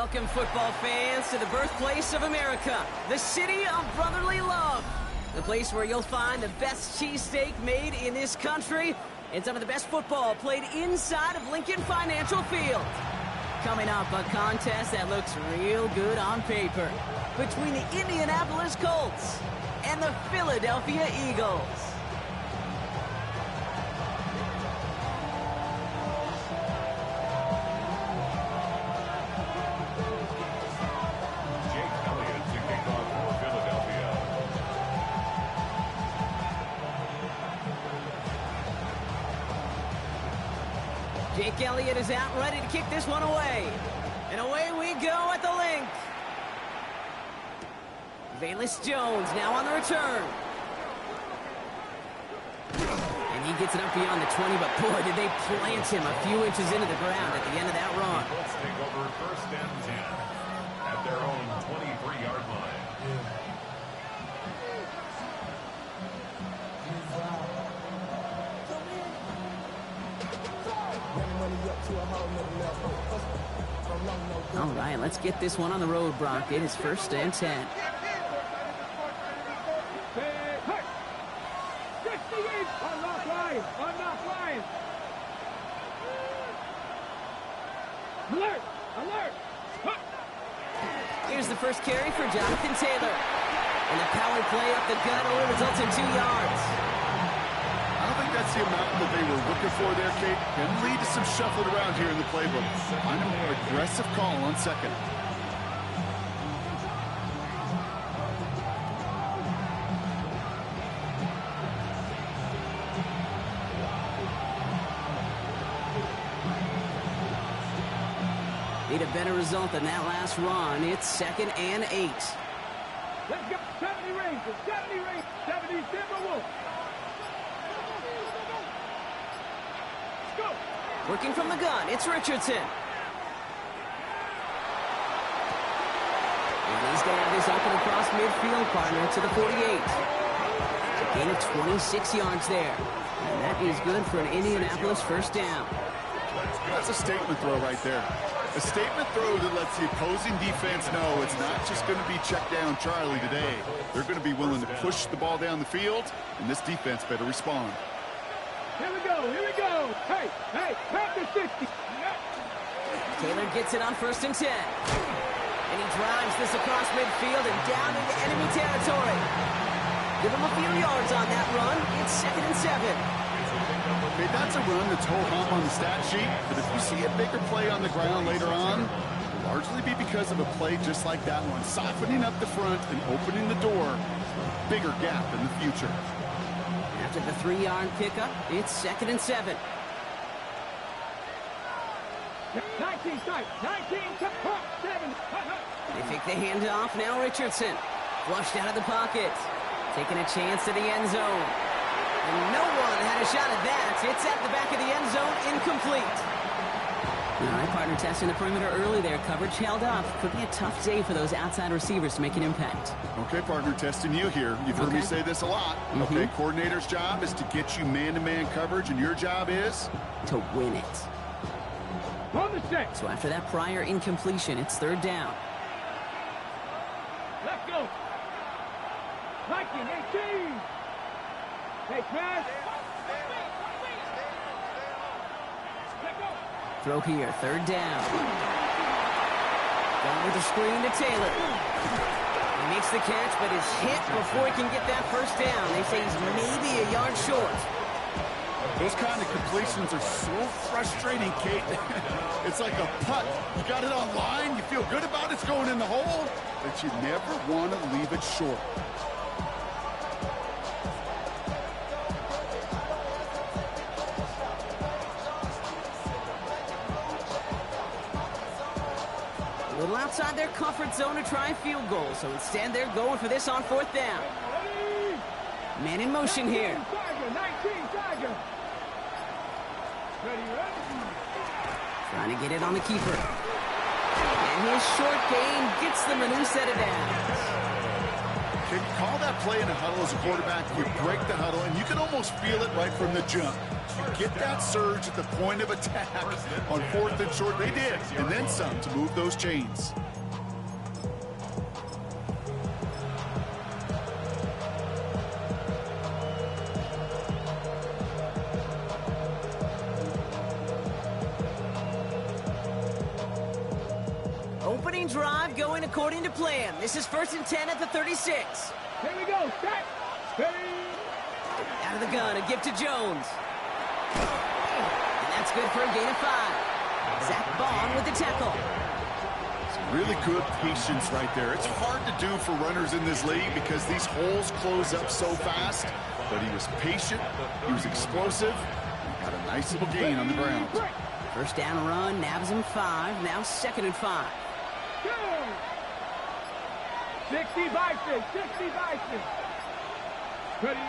Welcome, football fans, to the birthplace of America, the city of brotherly love. The place where you'll find the best cheesesteak made in this country and some of the best football played inside of Lincoln Financial Field. Coming up, a contest that looks real good on paper between the Indianapolis Colts and the Philadelphia Eagles. Jake Elliott is out ready to kick this one away. And away we go at the link. Velus Jones now on the return. And he gets it up beyond the 20, but boy, did they plant him a few inches into the ground at the end of that run. Let's take over first and 10 at their own 23-yard line. All right, let's get this one on the road, Brock. It is first and 10. Alert! Alert! Here's the first carry for Jonathan Taylor. And the power play up the gut only results in 2 yards. I don't think that's the amount that they were looking for there, Kate. Can lead to some shuffling around here in the playbook. Find a more aggressive call on second. Need a better result than that last run. It's second and 8. Let's go. 70 Rangers. 70 Rangers. 70 Timberwolves. Let's go. Working from the gun, it's Richardson. And he's going to have this open across midfield, partner, to the 48. A gain of 26 yards there. And that is good for an Indianapolis first down. That's a statement throw right there. A statement throw that lets the opposing defense know it's not just going to be check down Charlie today. They're going to be willing to push the ball down the field, and this defense better respond. Here we go. Here we go. Hey, hey, back to 60. Taylor gets it on first and 10. And he drives this across midfield and down into enemy territory. Give him a few yards on that run. It's second and 7. Okay, that's a run that's ho-hum on the stat sheet, but if you see a bigger play on the ground later on, it'll largely be because of a play just like that one, softening up the front and opening the door, bigger gap in the future. After the 3-yard pickup, it's second and 7. 19 strike. 19 7. They take the handoff. Now Richardson. Flushed out of the pocket. Taking a chance to the end zone. And no one had a shot at that. It's at the back of the end zone, incomplete. All right, partner, testing the perimeter early there. Coverage held up. Could be a tough day for those outside receivers to make an impact. Okay, partner, testing you here. You've heard me say this a lot. Okay, coordinator's job is to get you man-to-man coverage, and your job is? To win it. On the set. So after that prior incompletion, it's third down. Let's go. 19, 18. Hey, pass. Let go. Throw here, third down. Going with the screen to Taylor. He makes the catch, but is hit before he can get that first down. They say he's maybe a yard short. Those kind of completions are so frustrating, Kate. It's like a putt. You got it on line, you feel good about it's going in the hole, but you never want to leave it short. A little outside their comfort zone to try a field goal, so instead they're going for this on fourth down. Man in motion here. 19 Tiger. Ready, ready. Trying to get it on the keeper. And his short game gets them a new set of downs. Okay, you call that play in a huddle as a quarterback, you break the huddle, and you can almost feel it right from the jump. You get that surge at the point of attack on 4th and short. They did, and then some to move those chains. Opening drive going according to plan. This is 1st and 10 at the 36. Here we go. Set. Ready. Out of the gun, a gift to Jones. And that's good for a gain of 5. Zach Bond with the tackle. Some really good patience right there. It's hard to do for runners in this league because these holes close up so fast. But he was patient, he was explosive, and got a nice little gain on the ground. First down run, nabs him 5. Now 2nd and 5. 65 6. 65 6. Ready.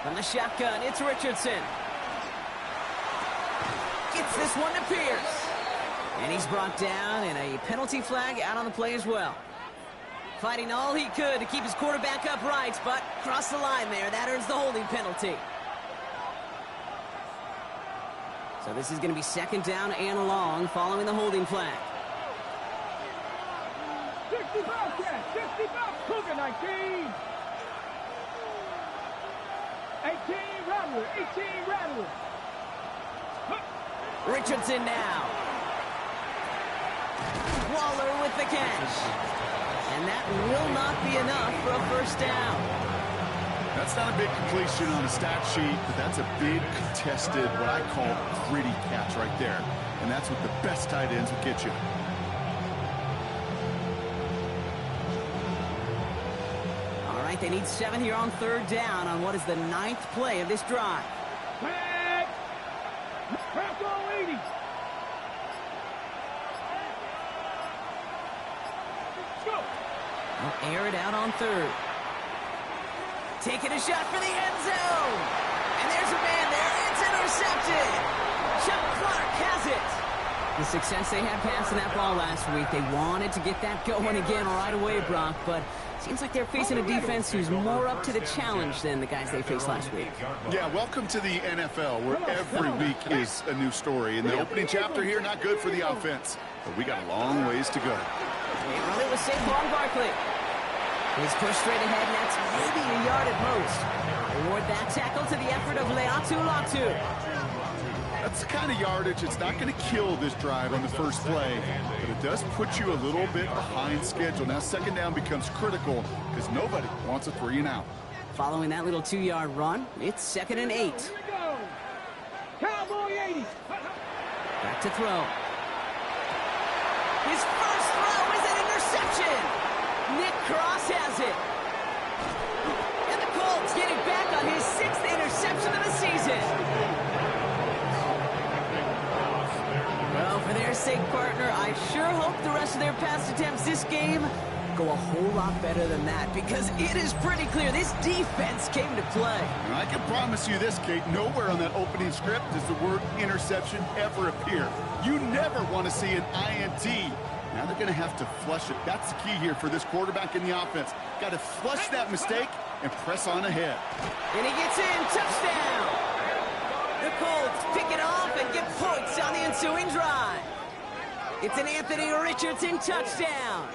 From the shotgun, it's Richardson. Gets this one to Pierce. And he's brought down, and a penalty flag out on the play as well. Fighting all he could to keep his quarterback upright, but crossed the line there. That earns the holding penalty. So this is going to be 2nd down and long following the holding flag. 65 65. Cougar 19. 18 Rattler. 18 Rattler. Richardson now. Waller with the catch. And that will not be enough for a first down. That's not a big completion on a stat sheet, but that's a big contested, what I call gritty catch right there. And that's what the best tight ends will get you. All right, they need 7 here on 3rd down on what is the 9th play of this drive. Flag. Press on 80. Go. They'll air it out on 3rd. Taking a shot for the end zone. And there's a man there. It's intercepted. Chuck Clark has it. The success they had passing that ball last week, they wanted to get that going again right away, Brock, but seems like they're facing a defense who's more up to the challenge than the guys they faced last week. Yeah, welcome to the NFL, where every week is a new story. And the opening chapter here, not good for the offense, but we got a long ways to go. They run it with Saquon Barkley. He's pushed straight ahead, and that's maybe a yard at most. Reward that tackle to the effort of Leatu Latu. That's the kind of yardage, it's not going to kill this drive on the first play, but it does put you a little bit behind schedule. Now 2nd down becomes critical because nobody wants a 3 and out. Following that little 2-yard run, it's 2nd and 8. Here we go. Cowboy 80. Back to throw. His first throw is an interception. Nick Cross has it. And the Colts get it back on his 6th interception of the season. Well, for their sake, partner, I sure hope the rest of their pass attempts this game go a whole lot better than that, because it is pretty clear this defense came to play. And I can promise you this, Kate, nowhere on that opening script does the word interception ever appear. You never want to see an INT. Now they're going to have to flush it. That's the key here for this quarterback in the offense. Got to flush that mistake and press on ahead. And he gets in. Touchdown! The Colts pick it off and get points on the ensuing drive. It's an Anthony Richardson touchdown.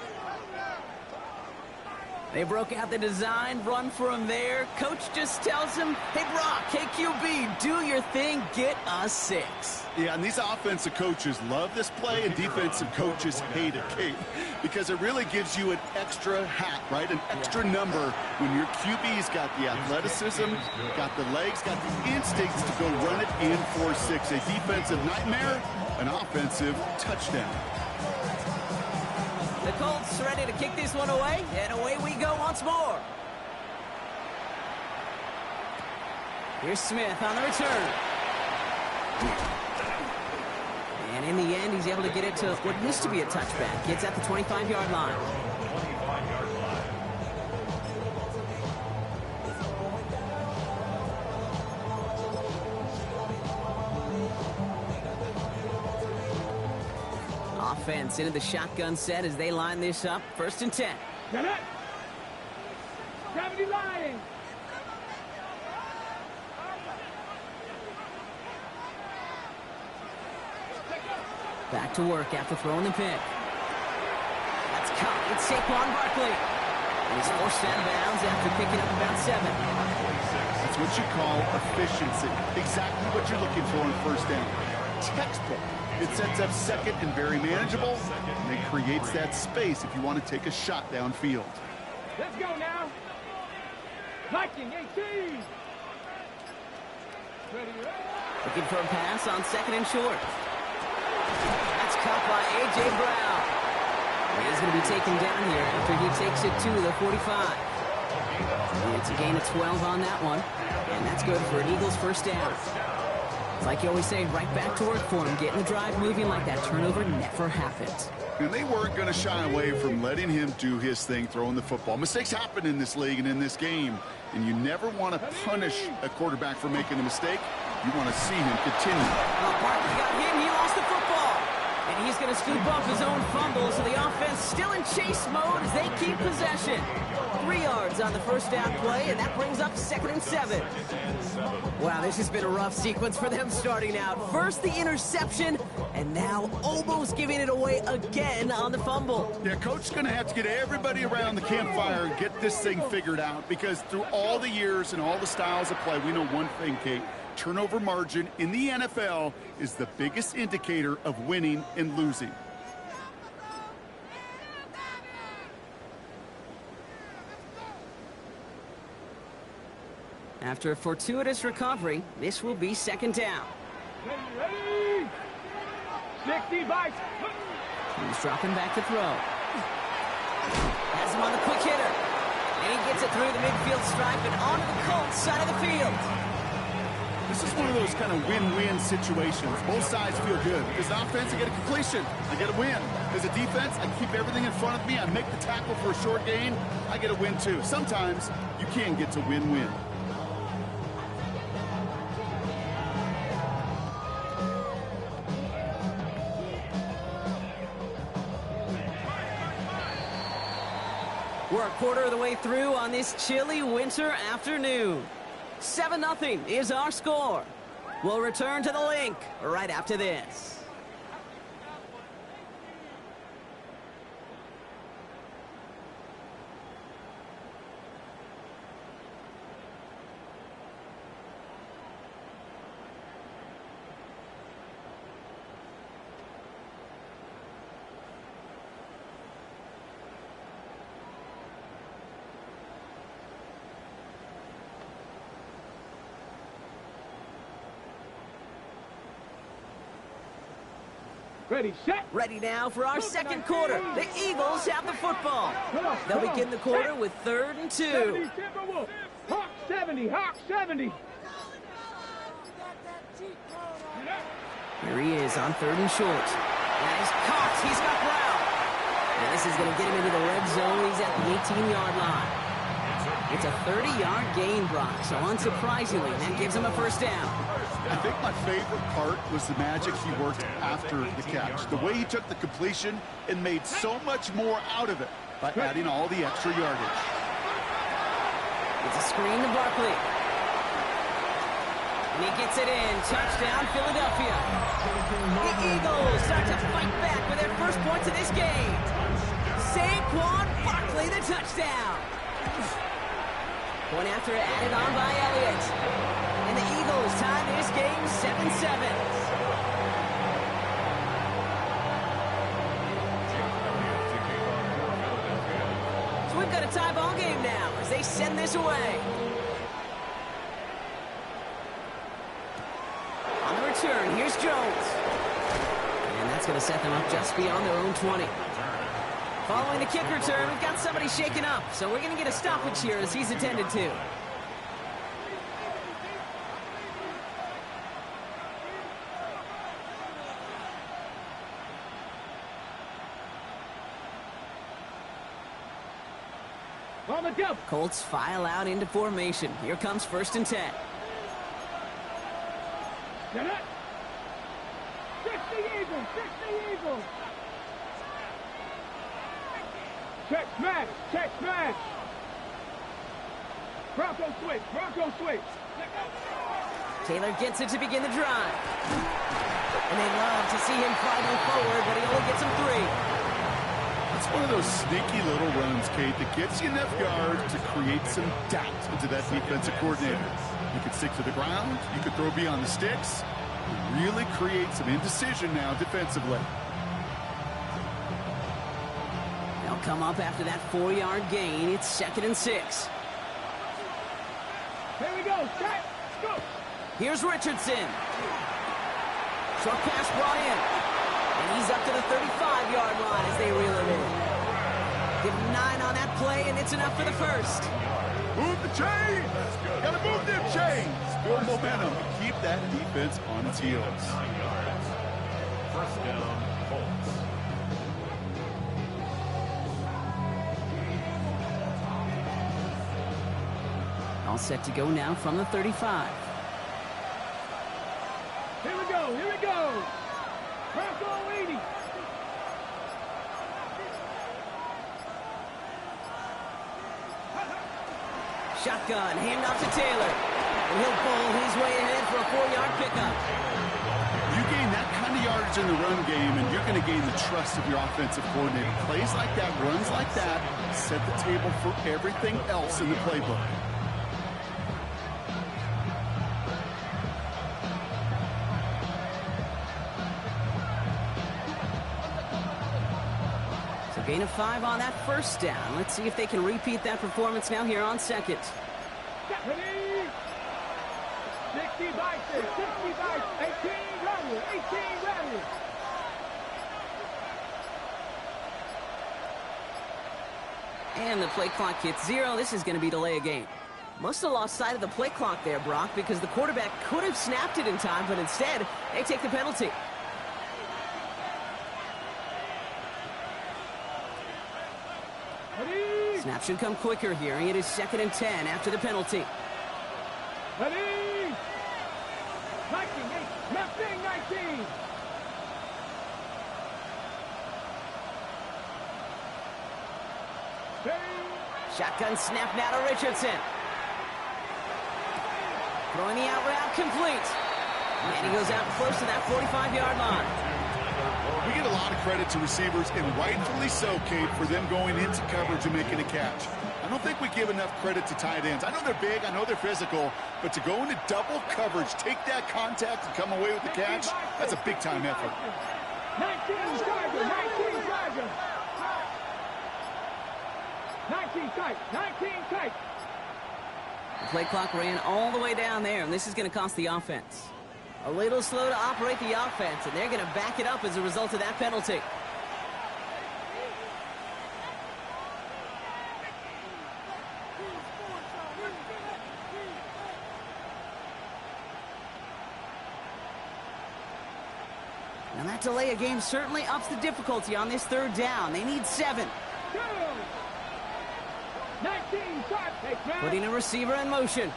They broke out the design, run for him there. Coach just tells him, hey, Brock, hey, QB, do your thing, get a 6. Yeah, and these offensive coaches love this play, and defensive coaches hate it, Kate, because it really gives you an extra hat, right? An extra number when your QB's got the athleticism, got the legs, got the instincts to go run it in for 6. A defensive nightmare, an offensive touchdown. The Colts ready to kick this one away, and away we go once more. Here's Smith on the return. And in the end, he's able to get it to what used to be a touchback. Gets at the 25-yard line. Offense into the shotgun set as they line this up. 1st and 10. Get it. 70 Lions. Back to work after throwing the pick. That's caught. It's Saquon Barkley. And he's forced out of bounds after picking up about 7. That's what you call efficiency. Exactly what you're looking for on first down. Textbook. It sets up second and very manageable, and it creates that space if you want to take a shot downfield. Let's go now. Viking 18. Ready. Looking for a pass on 2nd and short. That's caught by A.J. Brown. And he's going to be taken down here after he takes it to the 45. And it's a gain of 12 on that one. And that's good for an Eagles first down. It's like you always say, right back to work for him. Getting the drive moving like that turnover never happens. And they weren't going to shy away from letting him do his thing, throwing the football. Mistakes happen in this league and in this game. And you never want to punish a quarterback for making a mistake. You want to see him continue. Oh, Barkley got him. He lost the football. And he's going to scoop up his own fumble, so the offense still in chase mode as they keep possession. 3 yards on the first down play, and that brings up 2nd and 7. Wow, this has been a rough sequence for them starting out. First the interception, and now almost giving it away again on the fumble. Yeah, coach's going to have to get everybody around the campfire and get this thing figured out, because through all the years and all the styles of play, we know one thing, Kate. Turnover margin in the NFL is the biggest indicator of winning and losing. After a fortuitous recovery, this will be 2nd down. Ready. 60 Vikes. He's dropping back to throw. Has him on the quick hitter. And he gets it through the midfield stripe and onto the Colts side of the field. This is one of those kind of win-win situations. Both sides feel good. As an offense, I get a completion. I get a win. As a defense, I keep everything in front of me. I make the tackle for a short gain. I get a win, too. Sometimes you can get to win-win. We're a quarter of the way through on this chilly winter afternoon. 7-0 is our score. We'll return to the link right after this. Ready, set. Ready now for our 2nd quarter. The Eagles have the football. They'll begin the quarter with 3rd and 2. 70 Timberwolves. Hawk 70. Hawk 70. Here he is on 3rd and short. And he's caught. He's got Brown. And this is going to get him into the red zone. He's at the 18-yard line. It's a 30-yard gain, Brock. So unsurprisingly, that gives him a first down. I think my favorite part was the magic he worked after the catch. The way he took the completion and made so much more out of it by adding all the extra yardage. It's a screen to Barkley. And he gets it in. Touchdown, Philadelphia. The Eagles start to fight back with their first points of this game. Saquon Barkley, the touchdown. Point after added on by Elliott. And the Eagles tie this game 7-7. So we've got a tie ball game now as they send this away. On the return, here's Jones. And that's going to set them up just beyond their own 20. Following the kick return, we've got somebody shaken up, so we're going to get a stoppage here as he's attended to. On the jump. Colts file out into formation. Here comes 1st and 10. Get it. 60 Eagles. 60 Eagles. Check smash. Check smash. Bronco switch. Bronco switch. Taylor gets it to begin the drive. And they love to see him fighting forward, but he only gets him 3. It's one of those sneaky little runs, Kate, that gets you enough yards to create some doubt into that defensive coordinator. You could stick to the ground. You could throw beyond the sticks. Really create some indecision now defensively. They'll come up after that 4-yard gain. It's 2nd and 6. Here we go. Set. Go. Here's Richardson. Short pass brought in. And he's up to the 35-yard line as they reel it in. Give him 9 on that play, and it's enough for the first. Move the chains! Gotta move them chains! Build momentum. Keep that defense on its heels. 9 yards. First down, Colts. All set to go now from the 35. Here we go. Here we go. Bronco 80. Shotgun, handoff to Taylor. And he'll pull his way ahead for a 4-yard pickup. You gain that kind of yardage in the run game, and you're going to gain the trust of your offensive coordinator. Plays like that, runs like that, set the table for everything else in the playbook. So gain of 5 on that first down. Let's see if they can repeat that performance now here on 2nd. Ready. 65, 65, 18, ready, 18, ready. And the play clock hits 0. This is going to be delay a game. Must have lost sight of the play clock there, Brock, because the quarterback could have snapped it in time, but instead, they take the penalty. Ready. Snap should come quicker here. It is 2nd and 10 after the penalty. Ready. 19, 19. Shotgun snap now to Richardson. Throwing the out route complete. And he goes out close to that 45-yard line. We get a lot of credit to receivers, and rightfully so, Kate, for them going into coverage and making a catch. I don't think we give enough credit to tight ends. I know they're big, I know they're physical, but to go into double coverage, take that contact, and come away with the catch, that's a big-time effort. 19 Tiger, 19 Tiger. 19 tight, 19 tight. The play clock ran all the way down there, and this is going to cost the offense. A little slow to operate the offense, and they're going to back it up as a result of that penalty. Now that delay of game certainly ups the difficulty on this 3rd down. They need 7. 19 tight, take man. Putting a receiver in motion.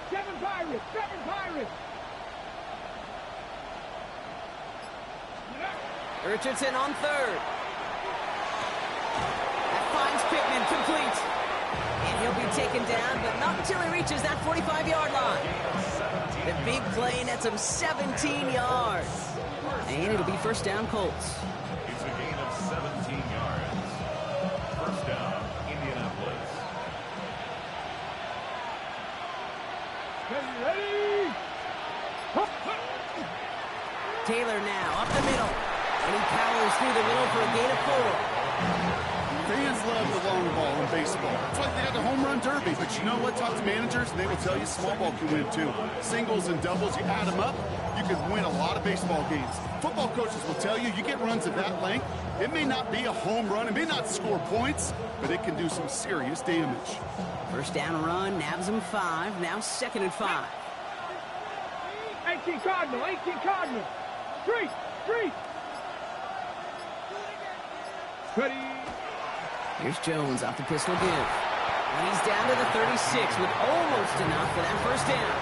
7 Pirates, 7 Pirates. Richardson on 3rd. That finds Pittman complete. And he'll be taken down, but not until he reaches that 45-yard line. The big play nets him 17 yards. And it'll be 1st down Colts. It's a gain of 17 yards. First down, Indianapolis. Ready? Taylor now up the middle. And he powers through the middle for a gain of 4. Fans love the long ball in baseball. That's why they got the home run derby. But you know what? Talk to managers, and they will tell you small ball can win too. Singles and doubles, you add them up, you can win a lot of baseball games. Football coaches will tell you, you get runs of that length, it may not be a home run, it may not score points, but it can do some serious damage. 1st down run, nabs him 5. Now 2nd and 5. 18 Cardinal, 18 Cardinal. Street. Ready? Here's Jones off the pistol give. And he's down to the 36 with almost enough for that 1st down.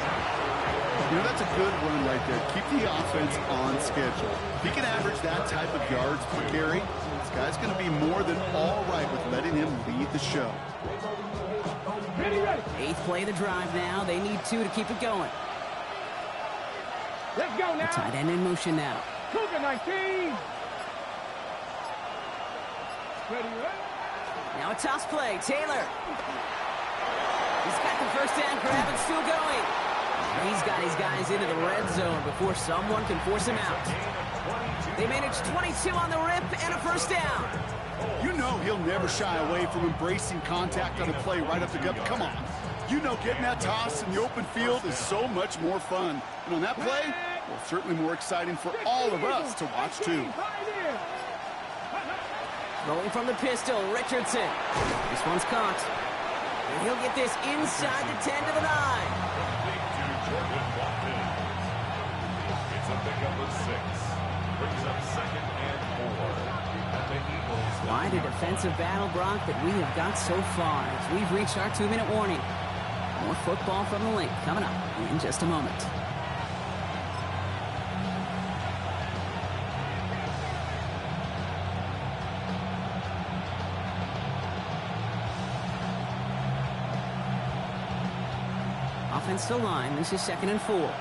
You know, that's a good run right there. Keep the offense on schedule. If he can average that type of yards per carry, this guy's going to be more than all right with letting him lead the show. Eighth play of the drive now. They need 2 to keep it going. Let's go now. The tight end in motion now. Cougar 19. Ready, ready. Now a toss play. Taylor. He's got the first down grab and still going. He's got his guys into the red zone before someone can force him out. They managed 22 on the rip and a first down. You know he'll never shy away from embracing contact on a play right up the gut. Come on. You know getting that toss in the open field is so much more fun. And on that play, well, certainly more exciting for all of us to watch too. Rolling from the pistol, Richardson. This one's caught. And he'll get this inside the 10 to the 9. It's a pickup of 6. Brings up 2nd and 4. And the Eagles. Quite a defensive battle, Brock, that we have got so far as we've reached our 2-minute warning. More football from the link coming up in just a moment. Offensive line, this is 2nd and 4.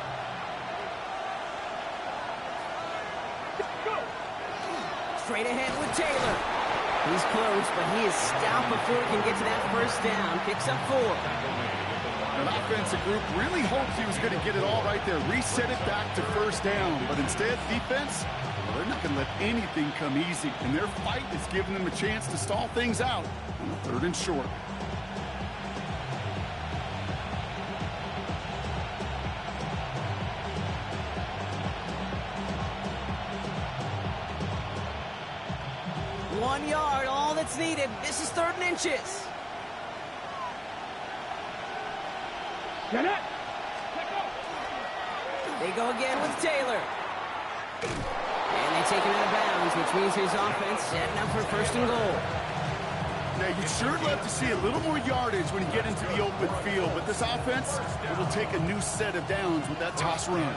Straight ahead with Taylor. He's close, but he is stopped before he can get to that first down. Picks up 4. An offensive group really hoped he was going to get it all right there. Reset it back to first down. But instead, defense, well, they're not going to let anything come easy. And their fight is giving them a chance to stall things out on the 3rd and short. One yard, all that's needed. This is 3rd and inches. Get it. They go again with Taylor. And they take him out of bounds, which means his offense setting up for 1st and goal. Now, you'd sure love to see a little more yardage when you get into the open field, but this offense, it will take a new set of downs with that toss run.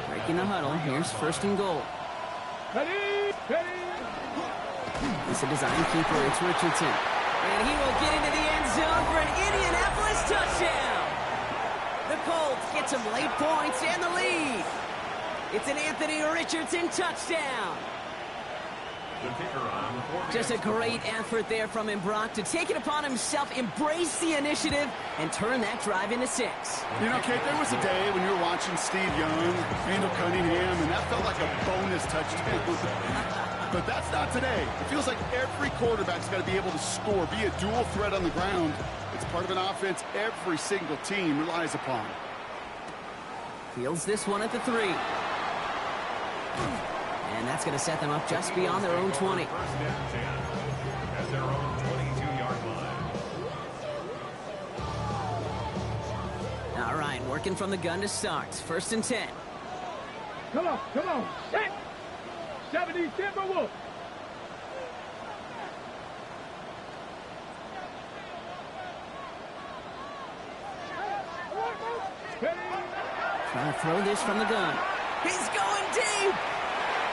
Breaking the huddle, here's 1st and goal. Ready, ready. It's a design keeper, it's Richardson. And he will get into the end zone for an Indianapolis touchdown. The Colts get some late points and the lead. It's an Anthony Richardson touchdown. Just a great effort there from him, Brock, to take it upon himself, embrace the initiative, and turn that drive into 6. You know, Kate, there was a day when you were watching Steve Young, Randall Cunningham, and that felt like a bonus touchdown. But that's not today. It feels like every quarterback's got to be able to score, be a dual threat on the ground. It's part of an offense every single team relies upon. Fields this one at the 3. And that's going to set them up just beyond their own 20. First and 10 at their own 22-yard line. All right, working from the gun to start. 1st and 10. Come on, come on. Set. 70 Timberwolves. Trying to throw this from the gun. He's going deep.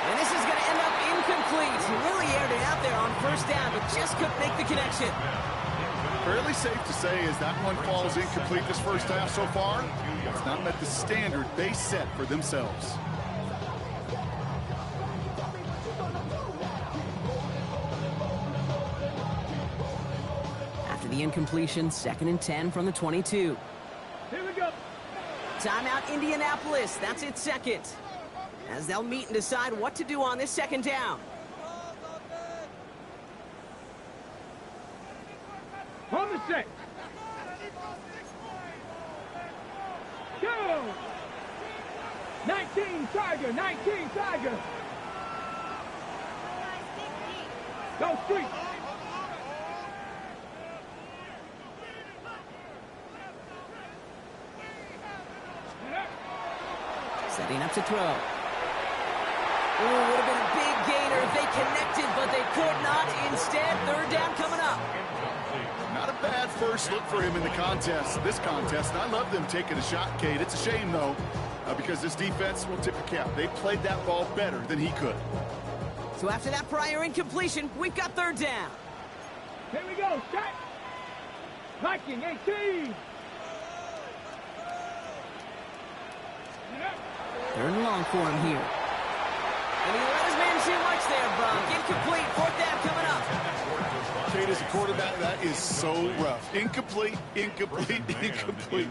And this is going to end up incomplete. He really aired it out there on 1st down, but just couldn't make the connection. Fairly safe to say as that one falls incomplete this first half so far, it's not met the standard they set for themselves. After the incompletion, 2nd and 10 from the 22. Here we go. Timeout Indianapolis. That's its 2nd. As they'll meet and decide what to do on this 2nd down. On the set. Go. 19 Tiger, 19 Tiger. Go street. Setting up to throw. Ooh, would have been a big gainer if they connected, but they could not. Instead, 3rd down coming up. Not a bad first look for him in the contest, this contest. And I love them taking a shot, Kate. It's a shame, though. because this defense will tip the cap. They played that ball better than he could. So after that prior incompletion, we've got third down. Here we go. Set. Viking 18. Third and long for him here. And he let his man too much there, Bronk. Incomplete. Fourth down coming up. Kate, as a quarterback, that is so rough. Incomplete, incomplete, incomplete.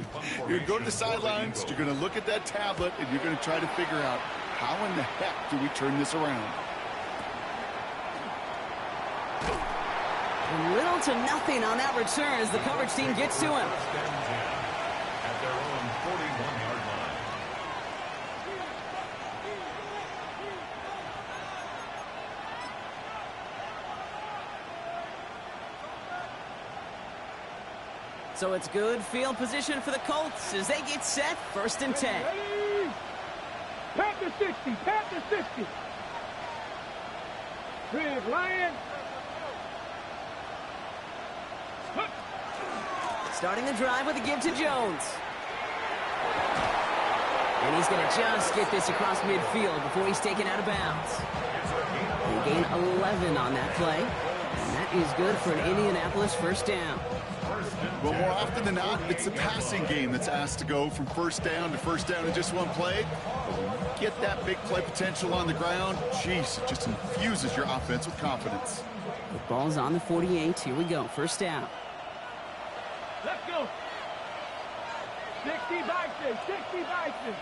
You're going to go to the sidelines, you're going to look at that tablet, and you're going to try to figure out how in the heck do we turn this around. Little to nothing on that return as the coverage team gets to him. At their own 41-yard line. So it's good field position for the Colts as they get set. First and 10. Ready? Panther 60. Panther 60. Big Lion. Starting the drive with a give to Jones. And he's going to just get this across midfield before he's taken out of bounds. They gain 11 on that play. And that is good for an Indianapolis first down. Well, more often than not, it's a passing game that's asked to go from first down in just one play. But when you get that big play potential on the ground, geez, it just infuses your offense with confidence. The ball's on the 48. Here we go. First down. Let's go. 60 Bison. 60 Bison.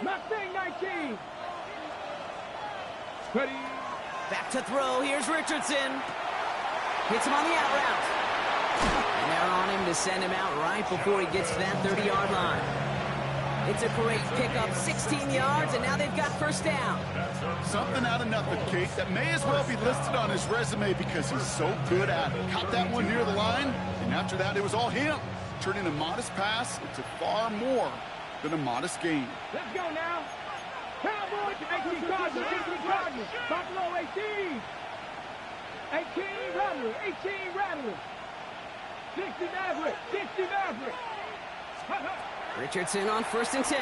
Mustang 19. Ready. Back to throw. Here's Richardson. Hits him on the out route. And they're on him to send him out right before he gets to that 30-yard line. It's a great pickup, 16 yards, and now they've got first down. Something out of nothing, Kate. That may as well be listed on his resume because he's so good at it. Caught that one near the line, and after that, it was all him. Turning a modest pass into far more than a modest gain. Let's go now. Cowboys, 18 Chargers, 18 Chargers. Buffalo, 18. 18 Rattlers, 18 Rattlers. 60 Maverick, 60 Maverick. Richardson on first and 10.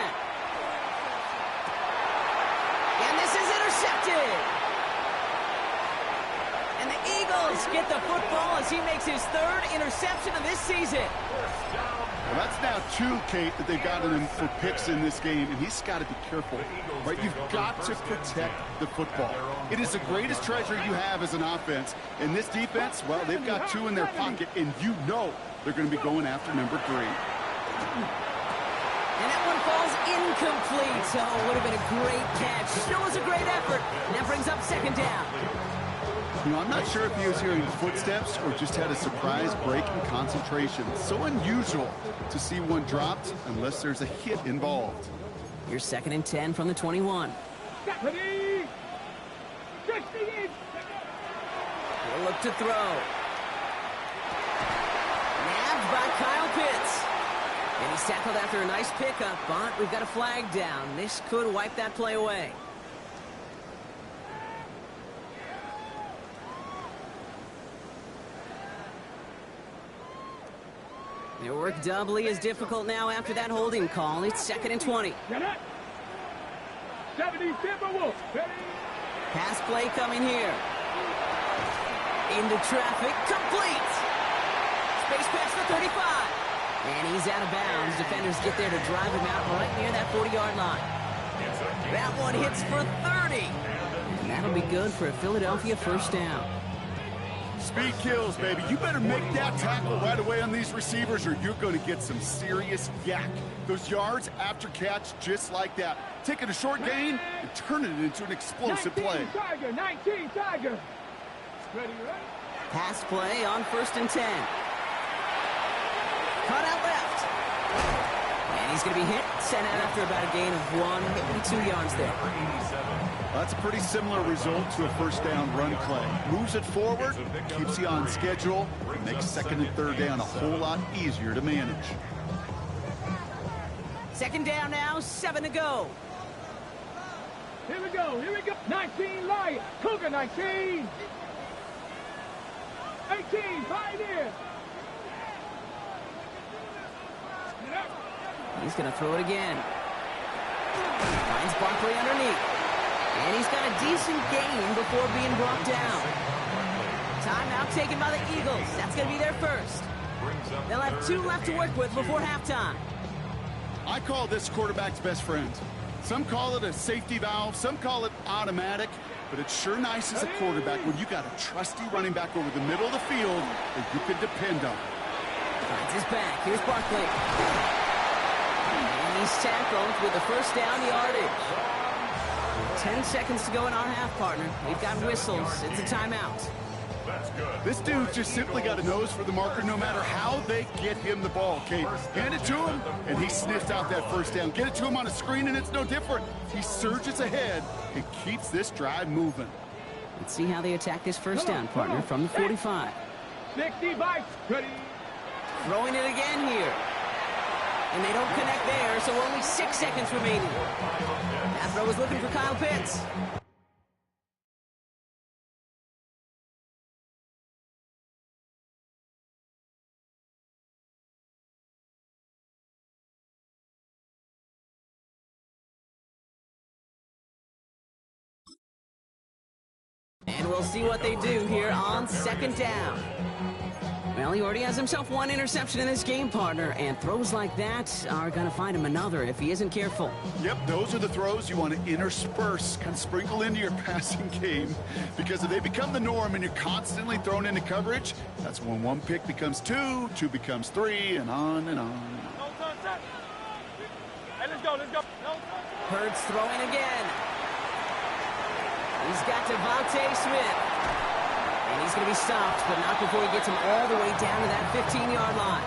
And this is intercepted. And the Eagles get the football as he makes his third interception of this season. Well, that's now two, Kate, that they've gotten him for picks in this game, and he's got to be careful, right? You've got to protect the football. It is the greatest treasure you have as an offense. And this defense, well, they've got two in their pocket, and you know they're going to be going after number 3. And that one falls incomplete. So it would have been a great catch. Still was a great effort. And that brings up second down. You know, I'm not sure if he was hearing footsteps or just had a surprise break in concentration. So unusual to see one dropped unless there's a hit involved. Here's second and 10 from the 21. Ready? 60. He'll look to throw. Nabbed by Kyle Pitts. And he's tackled after a nice pickup, but we've got a flag down. This could wipe that play away. Their work doubly is difficult now after that holding call. It's second and 20. 70 Timberwolves. Ready? Pass play coming here. Into traffic, complete. Space pass for 35. And he's out of bounds. Defenders get there to drive him out right near that 40-yard line. That one hits for 30. And that'll be good for a Philadelphia first down. Speed kills, baby. You better make that tackle right away on these receivers or you're going to get some serious yak. Those yards after catch just like that. Taking a short gain and turning it into an explosive play. 19 Tiger, 19 Tiger. Ready, ready? Pass play on first and 10. Cut out left. And he's going to be hit, sent out after about a gain of 1, maybe 2 yards there. That's a pretty similar result to a first down run play. Moves it forward, keeps you on schedule, and makes second and third down a whole lot easier to manage. Second down now, 7 to go. Here we go, here we go. 19 Lion, Cougar 19. 18 Pioneer. He's going to throw it again. Finds Barkley underneath. And he's got a decent gain before being brought down. Timeout taken by the Eagles. That's going to be their first. They'll have 2 left to work with before halftime. I call this quarterback's best friend. Some call it a safety valve, some call it automatic, but it's sure nice as a quarterback when you got a trusty running back over the middle of the field that you can depend on. Finds his back. Here's Barkley. And he's tackled with the first down yardage. 10 seconds to go in our half, partner. We've got whistles. It's a timeout. This dude just simply got a nose for the marker no matter how they get him the ball, Kate. Hand it to him, and he sniffs out that first down. Get it to him on a screen, and it's no different. He surges ahead and keeps this drive moving. Let's see how they attack this first down, partner, from the 45. 65, ready. Throwing it again here. And they don't connect there, so only 6 seconds remaining. That throw was looking for Kyle Pitts. And we'll see what they do here on second down. Well, he already has himself 1 interception in this game, partner, and throws like that are going to find him another if he isn't careful. Yep, those are the throws you want to intersperse, kind of sprinkle into your passing game, because if they become the norm and you're constantly thrown into coverage, that's when 1 pick becomes 2, 2 becomes 3, and on and on. Hey, let's go. Hurts throwing again. He's got Devontae Smith. And he's going to be stopped, but not before he gets him all the way down to that 15-yard line.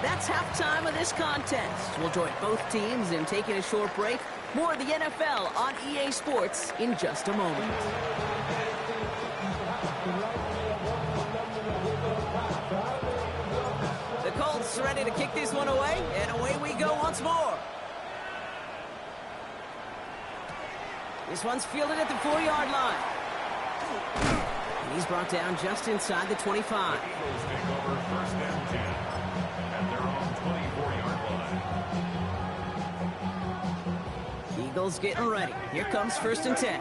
That's halftime of this contest. We'll join both teams in taking a short break. More of the NFL on EA Sports in just a moment. The Colts ready to kick this one away, and away we go once more. This one's fielded at the 4-yard line. And he's brought down just inside the 25. Eagles take over first and 10 at their own 24-yard line. Eagles getting ready. Here comes first and 10.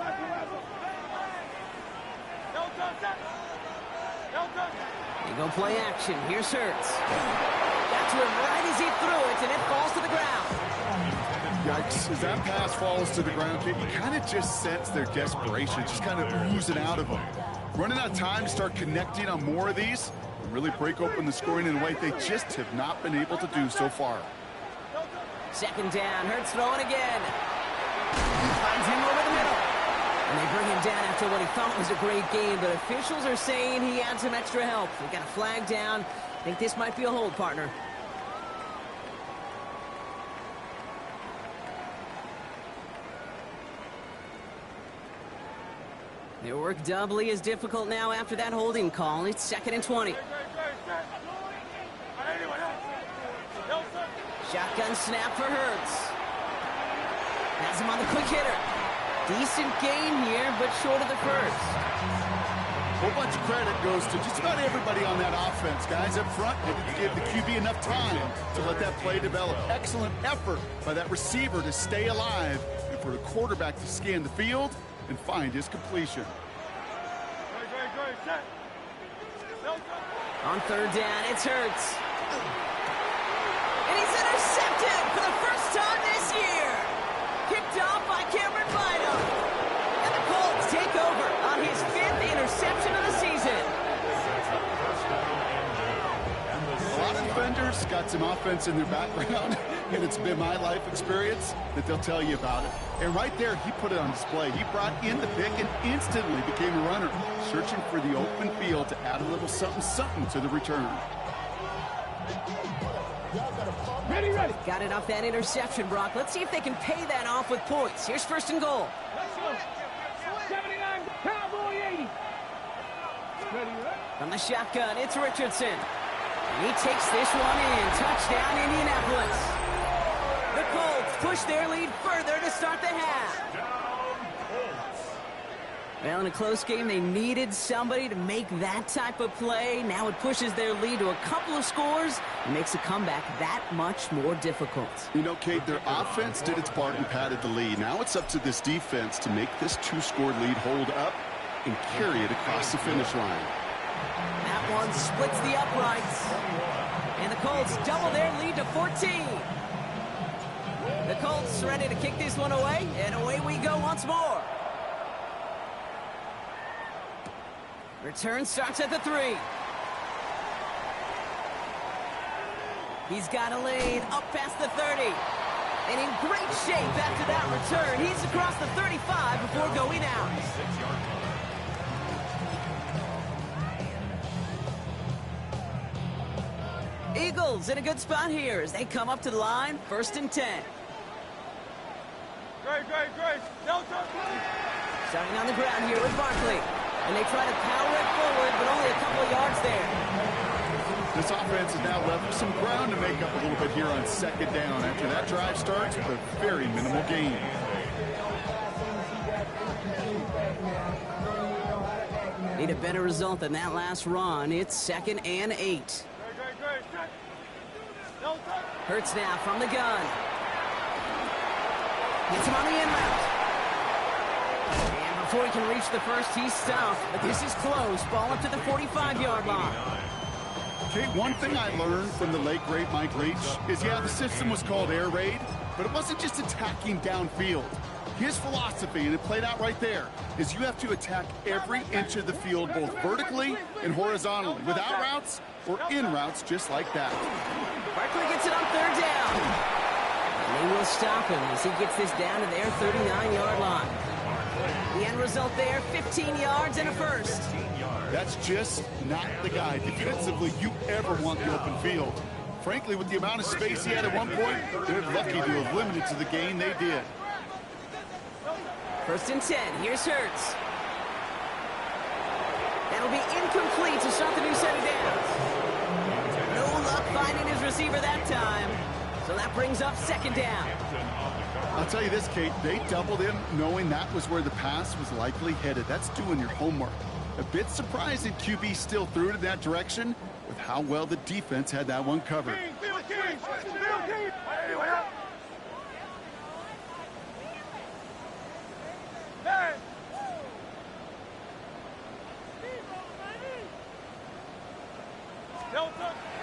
They go play action. Here's Hurts. Got to him right as he threw it, and it falls to the ground. Yikes, as that pass falls to the ground, Kate, you kind of just sense their desperation, just kind of oozing out of them. Running out of time to start connecting on more of these and really break open the scoring in a way they just have not been able to do so far. Second down. Hurts throwing again. Finds him over the middle. And they bring him down after what he thought was a great game, but officials are saying he had some extra help. We got a flag down. I think this might be a hold, partner. Their work doubly as difficult now after that holding call. It's second and 20. Shotgun snap for Hurts. Has him on the quick hitter. Decent gain here, but short of the first. A whole bunch of credit goes to just about everybody on that offense. Guys up front, they didn't give the QB enough time to let that play develop. Excellent effort by that receiver to stay alive and for the quarterback to scan the field and find his completion. On third down, it's Hurts. And he's intercepted for the first time this year. Picked off by Cameron Bynum. And the Colts take over on his 5th interception of the season. A lot of defenders got some offense in their background, and it's been my life experience that they'll tell you about it. And right there, he put it on display. He brought in the pick and instantly became a runner, searching for the open field to add a little something to the return. Ready. Got it off that interception, Brock. Let's see if they can pay that off with points. Here's first and goal. Let's go. 79, Cowboy 80. Ready. From the shotgun, it's Richardson. And he takes this one in. Touchdown, Indianapolis. The Colts push their lead further to start the half. Well, in a close game, they needed somebody to make that type of play. Now it pushes their lead to a couple of scores and makes a comeback that much more difficult. You know, Kate, their offense did its part and padded the lead. Now it's up to this defense to make this 2-score lead hold up and carry it across the finish line. That one splits the uprights. And the Colts double their lead to 14. The Colts ready to kick this one away, and away we go once more. Return starts at the 3. He's got a lane up past the 30. And in great shape after that return. He's across the 35 before going out. Eagles in a good spot here as they come up to the line, 1st and 10. Great. Starting on the ground here with Barkley. And they try to power it forward, but only a couple of yards there. This offense has now left some ground to make up a little bit here on 2nd down after that drive starts with a very minimal gain. Need a better result than that last run. It's 2nd and 8. Hurts now from the gun. Gets him on the in route. And before he can reach the first, he's stopped. But this is close. Ball up to the 45-yard line. Okay, one thing I learned from the late, great Mike Leach is, yeah, the system was called air raid, but it wasn't just attacking downfield. His philosophy, and it played out right there, is you have to attack every inch of the field, both vertically and horizontally, without routes or in routes just like that. Barkley gets it on 3rd down. And they will stop him as he gets this down to their 39-yard line. The end result there, 15 yards and a first. That's just not the guy defensively you ever want the open field. Frankly, with the amount of space he had at one point, they're lucky to have limited to the gain they did. 1st and 10. Here's Hurts. That'll be incomplete to start the new set of downs. No luck finding his receiver that time. So that brings up 2nd down. I'll tell you this, Kate, they doubled him knowing that was where the pass was likely headed. That's doing your homework. A bit surprising QB still threw it in that direction with how well the defense had that one covered.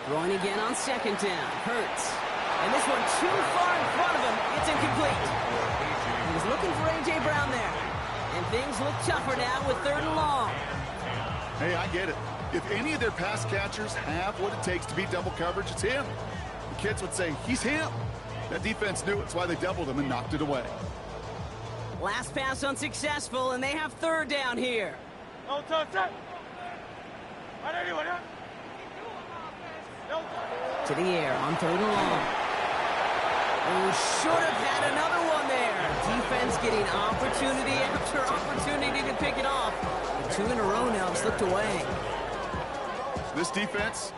Throwing again on 2nd down. Hurts. And this one too far in front of him. It's incomplete. He was looking for A.J. Brown there. And things look tougher now with 3rd and long. Hey, I get it. If any of their pass catchers have what it takes to beat double coverage, it's him. The kids would say, he's him. That defense knew it's why they doubled him and knocked it away. Last pass unsuccessful, and they have 3rd down here. To the air on 3rd and long. Oh, should have had another one there. Defense getting opportunity after opportunity to pick it off. The 2 in a row now slipped away. This defense,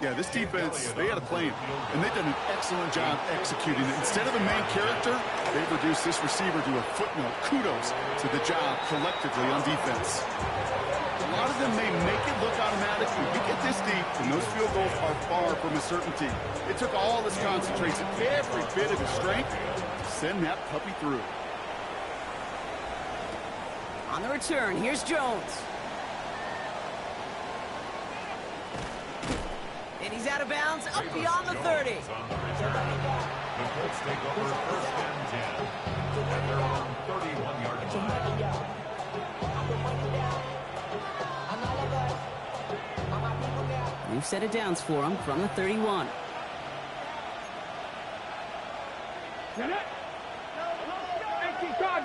they had a plan, and they've done an excellent job executing it. Instead of a main character, they've reduced this receiver to a footnote. Kudos to the job collectively on defense. A lot of them may make it look automatic, but you get this deep, and those field goals are far from a certainty. It took all his concentration, every bit of his strength, to send that puppy through. On the return, here's Jones. And he's out of bounds, up beyond the 30. The Colts take over 1st and 10 at their own 31-yard line. New set of downs for him from the 31.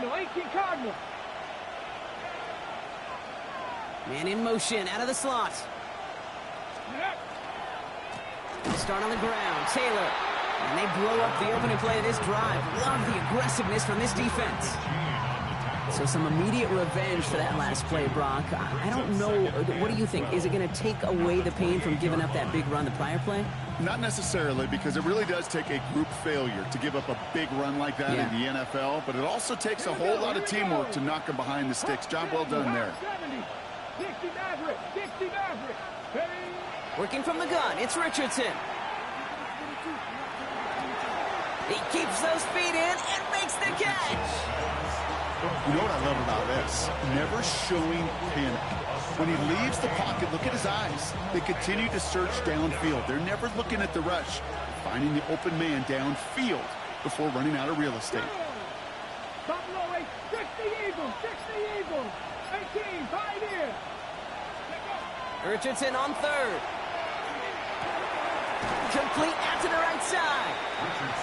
18 Cardinal. Man in motion, out of the slot. Start on the ground, Taylor. And they blow up the opening play of this drive. Love the aggressiveness from this defense. So some immediate revenge for that last play, Brock. I don't know. What do you think? Is it going to take away the pain from giving up that big run the prior play? Not necessarily, because it really does take a group failure to give up a big run like that in the NFL, but it also takes a whole lot of teamwork to knock them behind the sticks. Job well done there. 60 Maverick, 60 Maverick. Working from the gun, it's Richardson. He keeps those feet in and makes the catch. You know what I love about this? Never showing panic. When he leaves the pocket, look at his eyes. They continue to search downfield. They're never looking at the rush. Finding the open man downfield before running out of real estate. Buffalo 8, 60 Eagles, 60 Eagles. 18, Pioneer. Richardson on third. Complete out to the right side.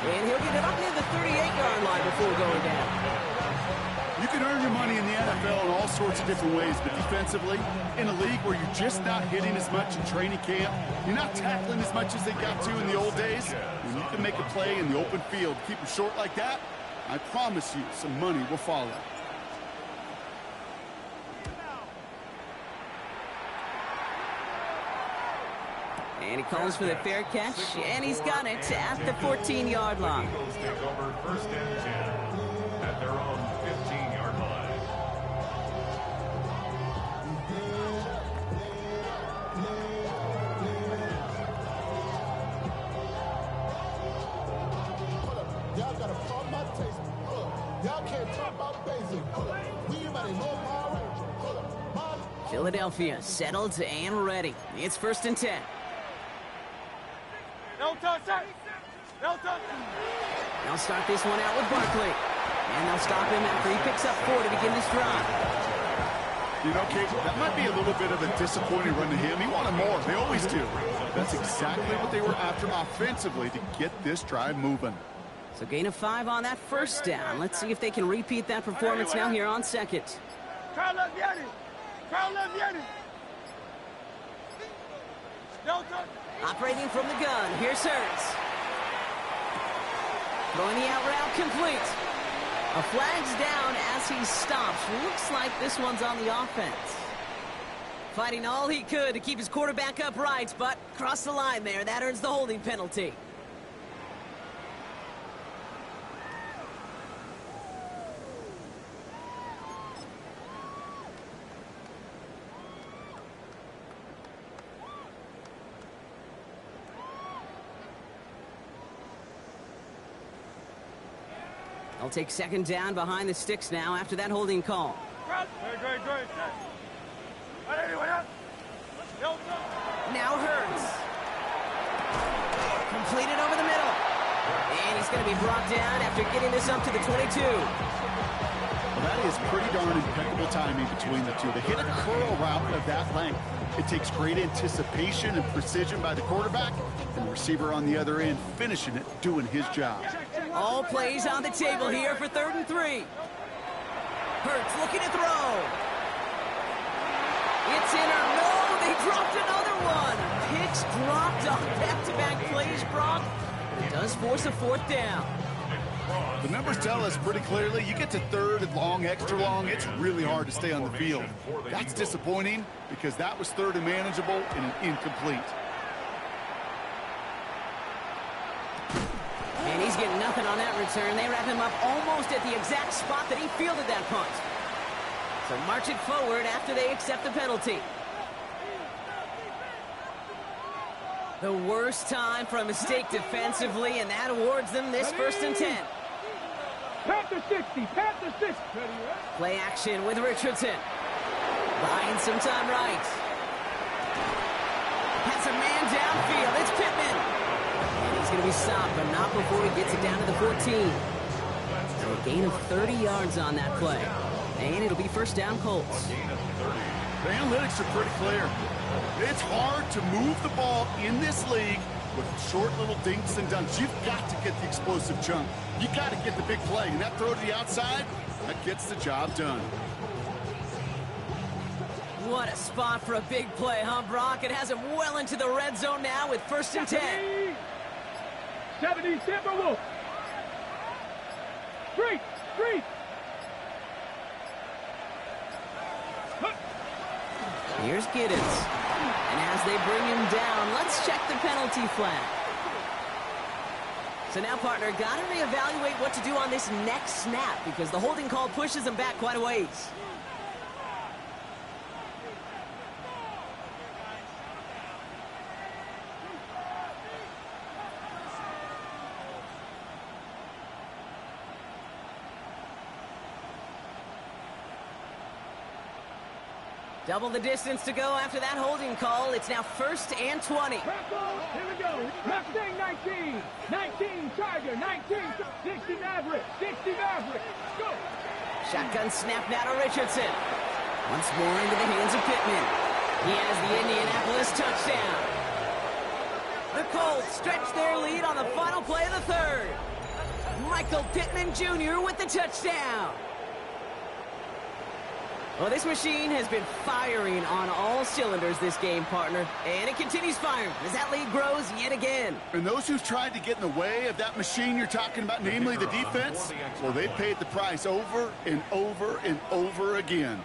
And he'll get it up near the 38-yard line before going down. You can earn your money in the NFL in all sorts of different ways, but defensively, in a league where you're just not hitting as much in training camp, you're not tackling as much as they got to in the old days, when you can make a play in the open field, keep them short like that, I promise you some money will follow. And he calls for the fair catch, and he's got it at the 14-yard line. Eagles take over 1st and 10 at their own 15-yard line. Y'all got a problem my taste. Y'all can't talk about basic. We everybody know Power Ranger. Philadelphia settled and ready. It's 1st and 10. No touch, sir. No touch. They'll start this one out with Barkley. And they'll stop him after he picks up 4 to begin this drive. You know, Kate, that might be a little bit of a disappointing run to him. He wanted more. They always do. That's exactly what they were after offensively to get this drive moving. So gain of 5 on that 1st down. Let's see if they can repeat that performance now here on 2nd. Carlos Yanni. Carlos Yanni. No touch. Operating from the gun, here's Hurts. Throwing the out route complete. A flag's down as he stops. Looks like this one's on the offense. Fighting all he could to keep his quarterback upright, but crossed the line there. That earns the holding penalty. They'll take 2nd down behind the sticks now after that holding call. Great. Now Hurts. Completed over the middle. And he's going to be brought down after getting this up to the 22. Well, that is pretty darn impeccable timing between the two. To hit a curl route of that length, it takes great anticipation and precision by the quarterback, and the receiver on the other end finishing it, doing his job. All plays on the table here for 3rd and 3. Hurts looking to throw. It's in or no, they dropped another one. Picks dropped on back-to-back plays, Brock. It does force a 4th down. The numbers tell us pretty clearly, you get to 3rd and long, extra long, it's really hard to stay on the field. That's disappointing because that was 3rd and manageable and an incomplete. And he's getting nothing on that return. They wrap him up almost at the exact spot that he fielded that punt. So march it forward after they accept the penalty. The worst time for a mistake defensively, and that awards them this 1st and 10. Panther 60, Panther 60. Play action with Richardson. Buying some time right. Has a man downfield. It's Pittman. And he's going to be stopped, but not before he gets it down to the 14. So a gain of 30 yards on that play. And it'll be 1st down Colts. The analytics are pretty clear. It's hard to move the ball in this league with short little dinks and dunks. You've got to get the explosive chunk. You got to get the big play. And that throw to the outside, that gets the job done. What a spot for a big play, huh, Brock? It has him well into the red zone now with 1st and 10. 70 Timberwolves. Street. Here's Giddens. And as they bring him down, let's check the penalty flag. So now, partner, got to reevaluate what to do on this next snap because the holding call pushes them back quite a ways. Double the distance to go after that holding call. It's now 1st and 20. Here we go. Mustang 19. 19 Charger. 19. 60 Maverick. 60 Maverick. Go. Shotgun snap now to Richardson. Once more into the hands of Pittman. He has the Indianapolis touchdown. The Colts stretch their lead on the final play of the third. Michael Pittman Jr. with the touchdown. Well, this machine has been firing on all cylinders this game, partner. And it continues firing as that lead grows yet again. And those who've tried to get in the way of that machine you're talking about, namely the defense, well, they paid the price over and over and over again.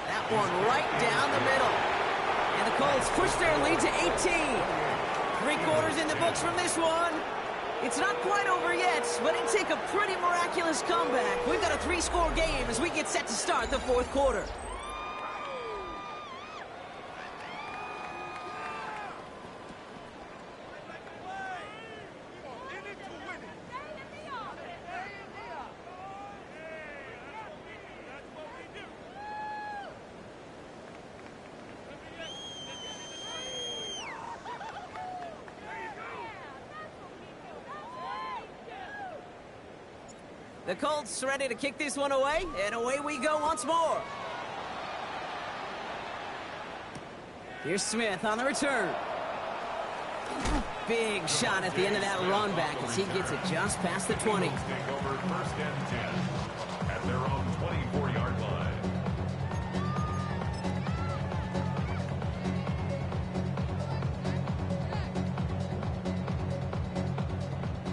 That one right down the middle. And the Colts push their lead to 18. 3 quarters in the books from this one. It's not quite over yet, but it'd take a pretty miraculous comeback. We've got a 3-score game as we get set to start the 4th quarter. The Colts ready to kick this one away, and away we go once more. Here's Smith on the return. Big shot at the end of that run back as he gets it just past the 20. Take over 1st and 10 at their own 24-yard line.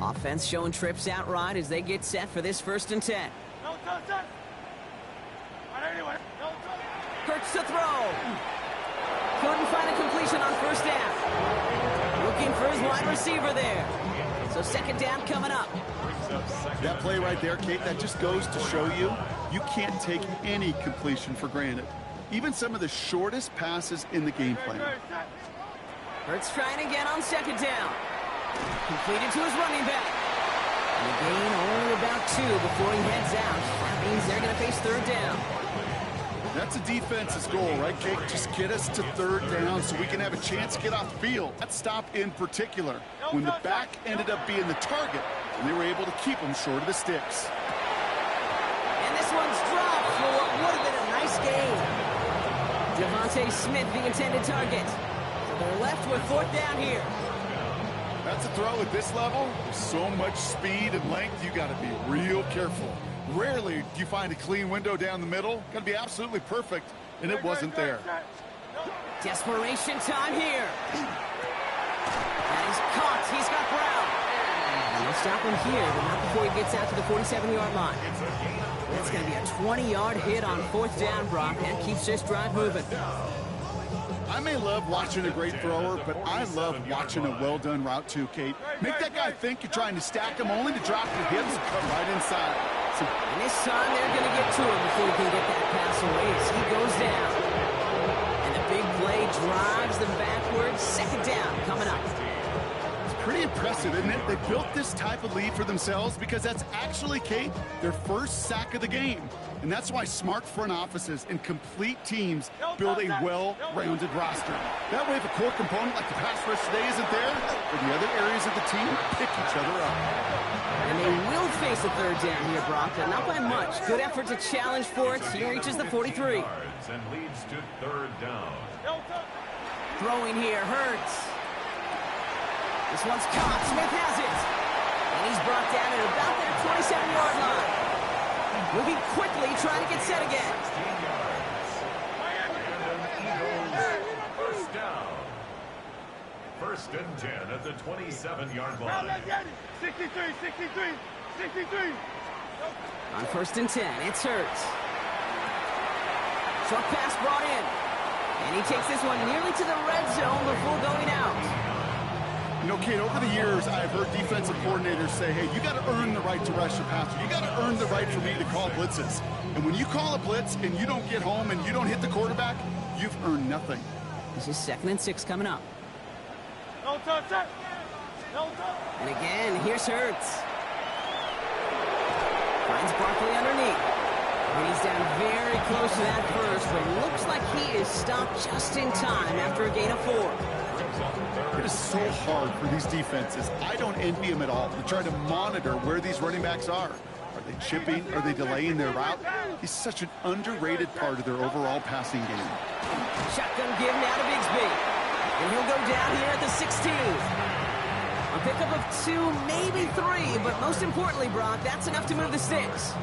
Offense showing trips out right as they get set for this 1st and 10. Hurts to throw. Couldn't find a completion on 1st down. Looking for his wide receiver there. So 2nd down coming up. That play right there, Kate, that just goes to show you, you can't take any completion for granted. Even some of the shortest passes in the game plan. Hurts trying again on 2nd down. Completed to his running back. And a gain only about 2 before he heads out. That means they're going to face 3rd down. That's a defense's goal, right, Jake? Just get us to 3rd down so we can have a chance to get off the field. That stop in particular, when the back ended up being the target, and they were able to keep him short of the sticks. And this one's dropped for what would have been a nice gain. Devontae Smith, the intended target. So they're left with 4th down here. That's a throw at this level. With so much speed and length, you got to be real careful. Rarely do you find a clean window down the middle. Got to be absolutely perfect, and it wasn't there. Desperation time here. And he's caught. He's got Brown. And they'll stop him here, but not before he gets out to the 47-yard line. That's going to be a 20-yard hit on 4th down, Brock. That keeps this drive moving. I may love watching a great thrower, but I love watching a well-done route too, Kate. Make that guy think you're trying to stack him only to drop your hips and cut right inside. And this time they're going to get to him before he can get that pass away as he goes down. And the big play drives them backwards. 2nd down coming up. It's pretty impressive, isn't it? They built this type of lead for themselves because that's actually, Kate, their 1st sack of the game. And that's why smart front offices and complete teams build a well-rounded roster. That way, if a core component like the pass rush today isn't there, or the other areas of the team pick each other up. And they will face a 3rd down here, Brock, but not by much. Good effort to challenge for it. He reaches the 43. And leads to 3rd down. Throwing here, Hurts. This one's caught. Smith has it. And he's brought down at about their 27-yard line. Moving quickly, trying to get set again. 1st down. 1st and 10 at the 27-yard line. 63. On 1st and 10, it's Hurts. Short pass brought in. And he takes this one nearly to the red zone before going out. You know, Kate, over the years, I've heard defensive coordinators say, hey, you got to earn the right to rush the passer. You got to earn the right for me to call blitzes. And when you call a blitz and you don't get home and you don't hit the quarterback, you've earned nothing. This is 2nd and 6 coming up. No touch, no touch. And again, here's Hurts. Finds Barkley underneath. And he's down very close to that first, but it looks like he is stopped just in time after a gain of 4. It is so hard for these defenses. I don't envy them at all. They're trying to monitor where these running backs are. Are they chipping? Are they delaying their route? He's such an underrated part of their overall passing game. Shotgun give now to Bigsby. And he'll go down here at the 16th. A pickup of 2, maybe 3, but most importantly, Brock, that's enough to move the sticks.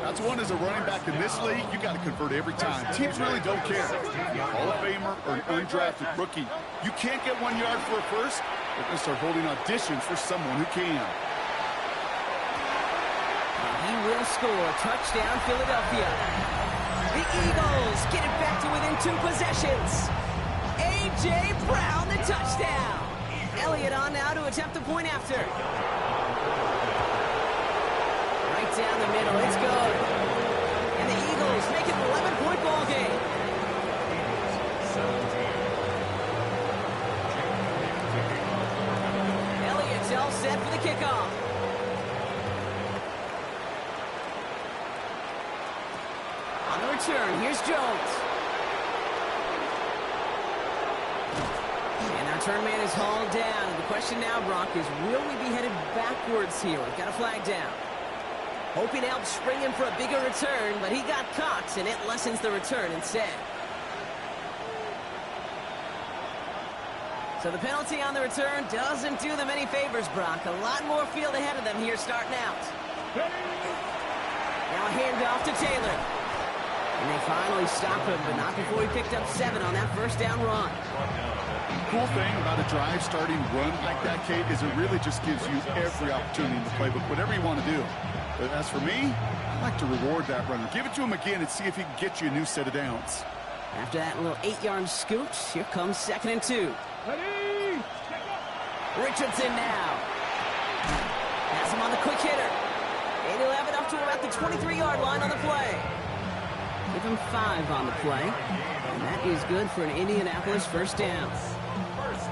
That's one as a running back in this league, you got to convert every time. Teams really don't care. Hall of Famer or an undrafted rookie. You can't get 1 yard for a first, they're going to start holding auditions for someone who can. He will score. Touchdown, Philadelphia. The Eagles get it back to within 2 possessions. A.J. Brown, the touchdown. Elliott on now to attempt the point after. Right down the middle, it's good. And the Eagles make it an 11-point ball game. Elliott's all set for the kickoff. On the return, here's Jones. And our return man is hauled down. And the question now, Brock, is will we be headed backwards here? We've got a flag down. Hoping to help spring him for a bigger return, but he got caught, and it lessens the return instead. So the penalty on the return doesn't do them any favors, Brock. A lot more field ahead of them here starting out. Now a handoff to Taylor. And they finally stop him, but not before he picked up 7 on that first down run. Cool thing about a drive starting run like that, Kate, is it really just gives you every opportunity in the playbook, whatever you want to do. But as for me, I like to reward that runner. Give it to him again and see if he can get you a new set of downs. After that little 8-yard scoot, here comes 2nd and 2. Richardson now. Has him on the quick hitter. And he'll have it up to about the 23-yard line on the play. Give him 5 on the play. And that is good for an Indianapolis first down.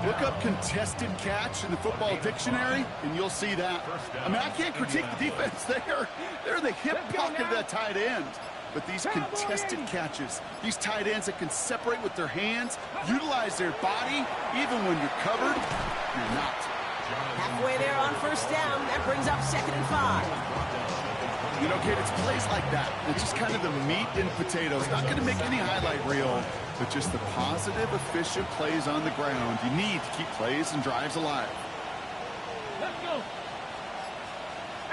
Look up contested catch in the football dictionary, and you'll see that. I mean, I can't critique the defense there. They're the hip pocket of that tight end. But these contested catches, these tight ends that can separate with their hands, utilize their body, even when you're covered, you're not. Halfway there on first down. That brings up 2nd and 5. You know, Kate, it's plays like that. It's just kind of the meat and potatoes. Not going to make any highlight reel, but just the positive, efficient plays on the ground. You need to keep plays and drives alive. Let's go.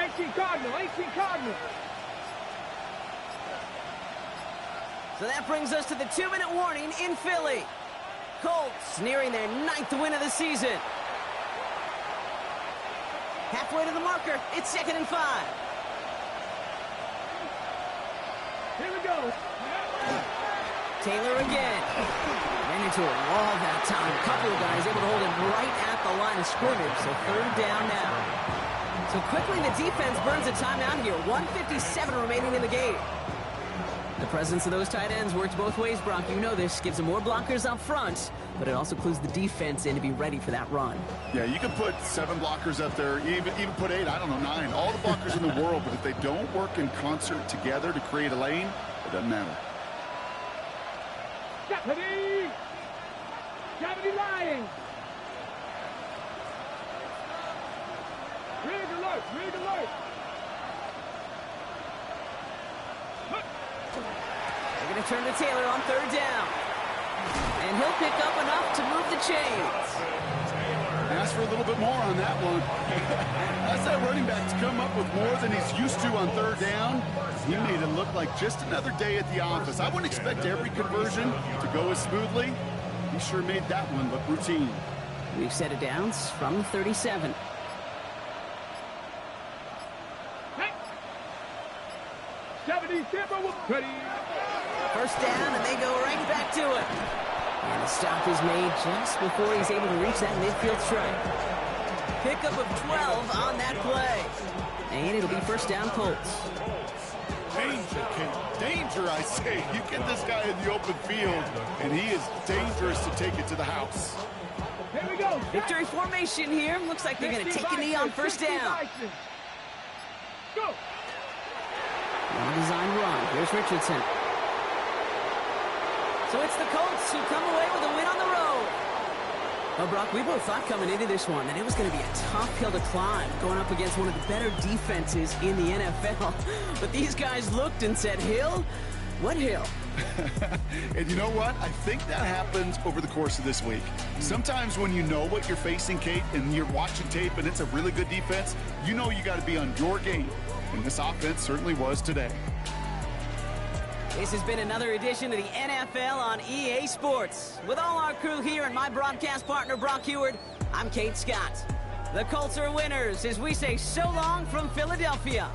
18 Cardinal, 18 Cardinal. So that brings us to the 2-minute warning in Philly. Colts nearing their 9th win of the season. Halfway to the marker, it's 2nd and 5. Here we go. Taylor again. Ran into a wall that time. A couple of guys able to hold him right at the line of scrimmage. So 3rd down now. So quickly the defense burns a timeout here. 1:57 remaining in the game. The presence of those tight ends works both ways, Brock. You know this. Gives them more blockers up front, but it also clues the defense in to be ready for that run. Yeah, you can put 7 blockers up there, even put 8, I don't know, 9. All the blockers in the world, but if they don't work in concert together to create a lane, it doesn't matter. Deputy! Deputy Lions! Rig alert! Rig alert! They're going to turn to Taylor on 3rd down. And he'll pick up enough to move the chains. Ask for a little bit more on that one. That's that running back to come up with more than he's used to on 3rd down. He made it look like just another day at the office. I wouldn't expect every conversion to go as smoothly. He sure made that one look routine. We've set it down from the 37. Hey! 70 Timber was ready. First down, and they go right back to it. And the stop is made just before he's able to reach that midfield stripe. pickup of 12 on that play. And it'll be first down Colts. Danger, Kate. Danger, I say. You get this guy in the open field, and he is dangerous to take it to the house. Here we go. Victory formation here. Looks like they're going to take a knee on first down. Go. Well-designed run. Here's Richardson. So it's the Colts who come away with a win on the road. Well, Brock, we both thought coming into this one that it was going to be a tough hill to climb, going up against one of the better defenses in the NFL. But these guys looked and said, Hill? What hill? And you know what? I think that happens over the course of this week. Sometimes when you know what you're facing, Kate, and you're watching tape and it's a really good defense, you know you got to be on your game. And this offense certainly was today. This has been another edition of the NFL on EA Sports. With all our crew here and my broadcast partner, Brock Heward, I'm Kate Scott. The Colts are winners as we say so long from Philadelphia.